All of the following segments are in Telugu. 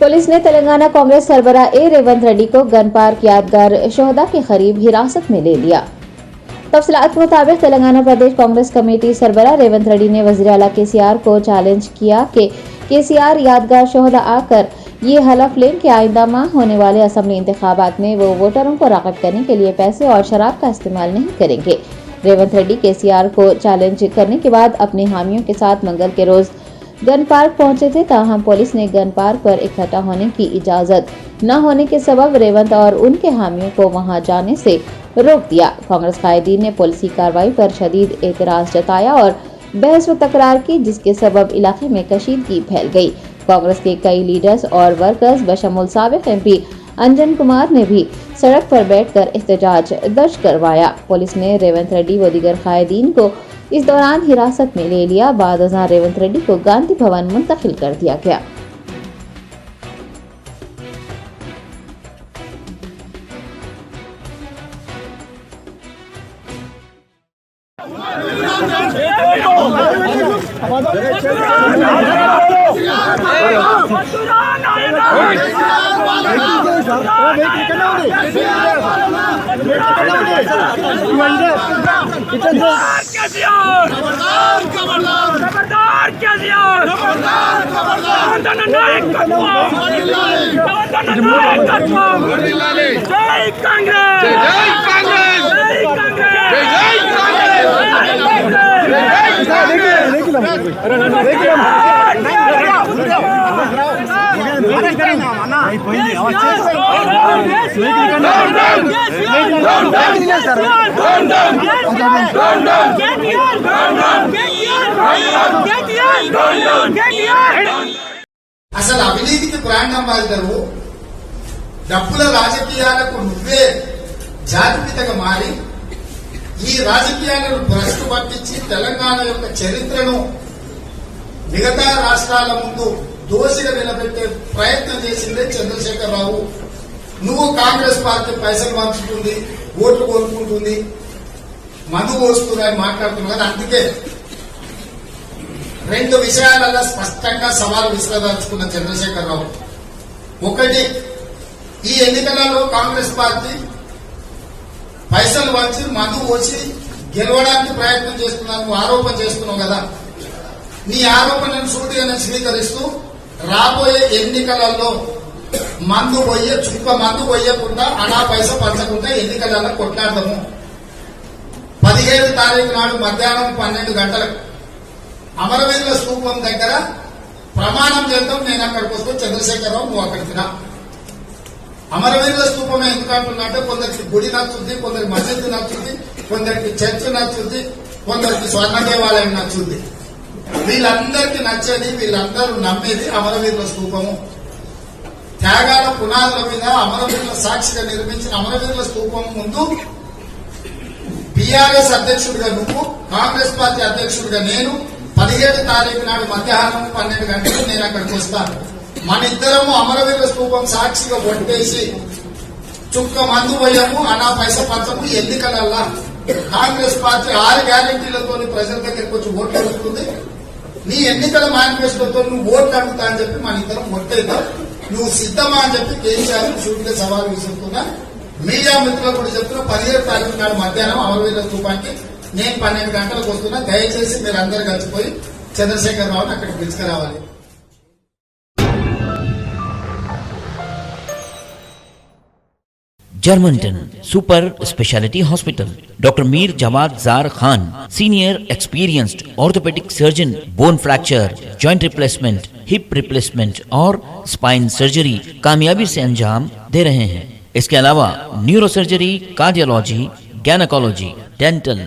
पुलिस ने तेलंगाना कांग्रेस सरबराह ए रेवंत रेड्डी को गन पार्क यादगार शोहदा के करीब हिरासत में ले लिया। तफसीलात के मुताबिक तेलंगाना प्रदेश कांग्रेस कमेटी सरबराह रेवंत रेड्डी ने वज़ीर आला केसीआर को चैलेंज किया कि केसीआर यादगार शोहदा आकर ये हलफ लें कि आइंदा माह होने वाले असेंबली इंतखाबात में वो वोटरों को राग़िब करने के लिए पैसे और शराब का इस्तेमाल नहीं करेंगे। रेवंत रेड्डी केसीआर को चैलेंज करने के बाद अपने हामियों के साथ मंगल के रोज गन पार्क पहुंचे थे, ताहम पुलिस ने गन पार्क पर इकट्ठा होने की इजाजत न होने के सबब रेवंत और उनके हामियों को वहां जाने से रोक दिया। कांग्रेस कायदीन ने पुलिस की कार्रवाई पर शदीद एतराज जताया और बहस व तकरार की, जिसके सबब इलाके में कशीदगी फैल गई। कांग्रेस के कई लीडर्स और वर्कर्स बशमुल साबिक एमपी अंजन कुमार ने भी सड़क पर बैठकर एहतजाज दर्ज करवाया। पुलिस ने रेवंत रेड्डी व दीगर कायदीन को इस दौरान हिरासत में ले लिया। बाद अज़ां रेवंत रेड्डी को गांधी भवन मुंतकिल कर दिया गया। అసలు అవినీతికి బ్రాండ్ అంబాసిడరు, డబ్బుల రాజకీయాలకు నువ్వే జాతిపితగా మారి ఈ రాజకీయాలను భ్రష్టు పట్టించి తెలంగాణ యొక్క చరిత్రను మిగతా రాష్ట్రాల ముందు దోషిగా నిలబెట్టే ప్రయత్నం చేసిందే చంద్రశేఖరరావు. నువ్వు కాంగ్రెస్ పార్టీ పైసలు పంచుతుంది, ఓట్లు కోరుకుంటుంది, మందు పోస్తుందని మాట్లాడుతున్నావు కదా. అందుకే రెండు విషయాలలో స్పష్టంగా సవాలు విసిరదలుచుకున్న చంద్రశేఖరరావు. ఒకటి, ఈ ఎన్నికలలో కాంగ్రెస్ పార్టీ పైసలు వచ్చి మందు పోసి గెలవడానికి ప్రయత్నం చేస్తున్నాను ఆరోపణ చేస్తున్నావు కదా. నీ ఆరోపణను సూటిగానే స్వీకరిస్తూ రాబోయే ఎన్నికలలో మందు పోయే చుక్క మందు పోయకుండా అనా పైసా పంచకుండా ఎన్నికలలో కొట్లాడదాము. 17 తారీఖు నాడు మధ్యాహ్నం 12 గంటలకు అమరవీరుల స్తూపం దగ్గర ప్రమాణం చేద్దాం. నేను అక్కడికి వస్తే చంద్రశేఖరరావు నువ్వు అక్కడికి రా. అమరవీరుల స్తూపమే ఎందుకంటున్నట్టే కొందరికి గుడి నచ్చుద్ది, కొందరికి మసీదు నచ్చుద్ది, కొందరికి చర్చ్ నచ్చుద్ది, కొందరికి స్వర్ణ దేవాలయం నచ్చుద్ది. వీళ్ళందరికీ నచ్చేది, వీళ్ళందరూ నమ్మేది అమరవీరుల స్తూపము. త్యాగాల పునాదుల మీద అమరవీరుల సాక్షిగా నిర్మించిన అమరవీరుల స్తూపం ముందు బీఆర్ఎస్ అధ్యక్షుడిగా నువ్వు, కాంగ్రెస్ పార్టీ అధ్యక్షుడిగా నేను 17 తారీఖు నాడు మధ్యాహ్నం 12 గంటలకు నేను అక్కడికి వస్తాను. మన ఇద్దరము అమరవీరుల స్తూపం సాక్షిగా ఒట్టేసి చుక్క మందు పోయాము, అనా పైసా పంచము. ఎన్నికలల్లా కాంగ్రెస్ పార్టీ 6 గ్యారెంటీలతో ప్రజల దగ్గరికి వచ్చి ఓట్లు అడుగుతుంది. నీ ఎన్నికల మేనిఫెస్టోతో నువ్వు ఓట్లు అడుగుతా అని చెప్పి మన ఇద్దరం ఒట్టేద్దాం. నువ్వు సిద్ధమా అని చెప్పి కేసీఆర్ షూటిగా సవాల్ విసురుతున్నా. మీడియా మిత్రులకు కూడా చెప్తున్నా, 17 తారీఖు నాడు మధ్యాహ్నం అమరవీరుల స్తూపానికి నేను 12 గంటలకు వస్తున్నా. దయచేసి మీరు అందరు కలిసిపోయి చంద్రశేఖరరావుని అక్కడికి పిలుచుకురావాలి. Germanten super speciality hospital, doctor Mir Jawad Zar Khan, senior experienced orthopaedic surgeon, bone fracture, joint replacement, hip replacement और स्पाइन सर्जरी कामयाबी से अंजाम दे रहे हैं। इसके अलावा neuro surgery, cardiology, gynaecology, dental,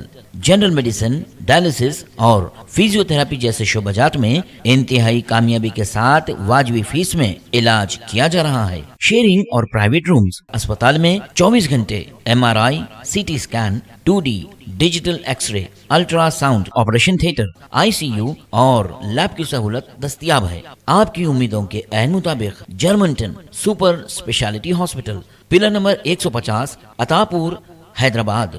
general medicine, dialysis और फिजियोथेरेपी जैसे शोबाजात में इंतहाई कामयाबी के साथ वाजबी फीस में इलाज किया जा रहा है। शेयरिंग और प्राइवेट रूम्स, अस्पताल में 24 घंटे MRI, CT scan, 2D digital x-ray, ultrasound, operation theatre, ICU और लैब की सहूलत दस्तयाब है। आपकी उम्मीदों के ऐन मुताबिक जर्मनटन super speciality hospital, pillar number 150, Attapur, Hyderabad.